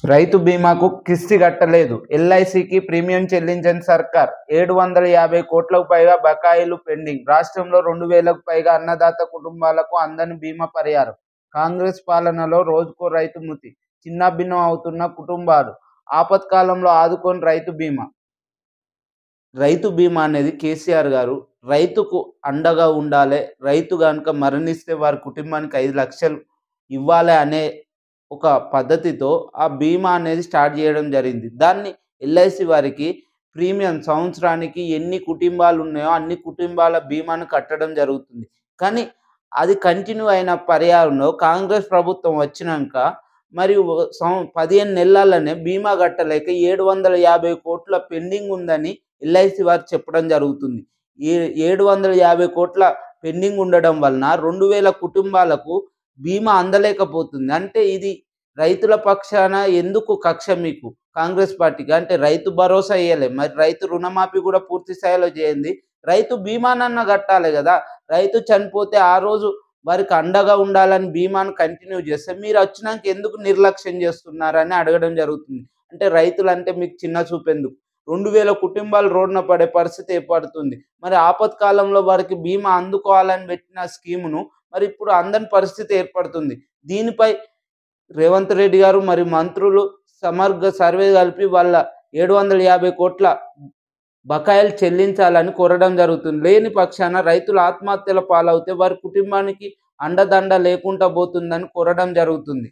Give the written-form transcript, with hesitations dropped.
రైతు బీమాకు కిస్తీ కట్టలేదు. ఎల్ఐసికి ప్రీమియం చెల్లించని సర్కార్. 750 కోట్లకు పైగా బకాయిలు పెండింగ్. రాష్ట్రంలో 2000కు పైగా అన్నదాత కుటుంబాలకు అందని బీమా పరిహారం. కాంగ్రెస్ పాలనలో రోజుకో రైతు మృతి. చిన్నాభిన్నం అవుతున్న కుటుంబాలు. ఆపత్కాలంలో ఆదుకోని రైతు బీమా. రైతు బీమా అనేది కేసీఆర్ గారు రైతుకు అండగా ఉండాలి, రైతు కనుక మరణిస్తే వారి కుటుంబానికి 5 లక్షలు ఇవ్వాలి అనే ఒక పద్ధతితో ఆ బీమా అనేది స్టార్ట్ చేయడం జరిగింది. దాన్ని ఎల్ఐసి వారికి ప్రీమియం సంవత్సరానికి ఎన్ని కుటుంబాలు ఉన్నాయో అన్ని కుటుంబాల బీమాను కట్టడం జరుగుతుంది. కానీ అది కంటిన్యూ అయిన పర్యాయంలో కాంగ్రెస్ ప్రభుత్వం వచ్చినాక మరియు 15 నెలలనే బీమా కట్టలేక 750 కోట్ల పెండింగ్ ఉందని ఎల్ఐసి వారు చెప్పడం జరుగుతుంది. ఈ 750 కోట్ల పెండింగ్ ఉండడం వలన 2000 కుటుంబాలకు బీమా అందలేకపోతుంది. అంటే ఇది రైతుల పక్షాన ఎందుకు కక్ష మీకు కాంగ్రెస్ పార్టీకి? అంటే రైతు భరోసా ఇయ్యలే, మరి రైతు రుణమాఫీ కూడా పూర్తి స్థాయిలో చేయండి, రైతు బీమానన్నా కట్టాలి కదా. రైతు చనిపోతే ఆ రోజు వారికి అండగా ఉండాలని బీమాను కంటిన్యూ చేస్తే మీరు వచ్చినాక ఎందుకు నిర్లక్ష్యం చేస్తున్నారని అడగడం జరుగుతుంది. అంటే రైతులంటే మీకు చిన్న చూపు ఎందుకు? 2000 కుటుంబాలు రోడ్డున పడే పరిస్థితి ఏర్పడుతుంది. మరి ఆపత్కాలంలో వారికి బీమా అందుకోవాలని పెట్టిన స్కీమును మరి ఇప్పుడు అందని పరిస్థితి ఏర్పడుతుంది. దీనిపై రేవంత్ రెడ్డి గారు మరి మంత్రులు సమగ్ర సర్వే కలిపి వాళ్ళ 750 కోట్ల బకాయిలు చెల్లించాలని కోరడం జరుగుతుంది. లేని పక్షాన రైతులు ఆత్మహత్యల పాలవుతే వారి కుటుంబానికి అండదండ లేకుండా పోతుందని కోరడం జరుగుతుంది.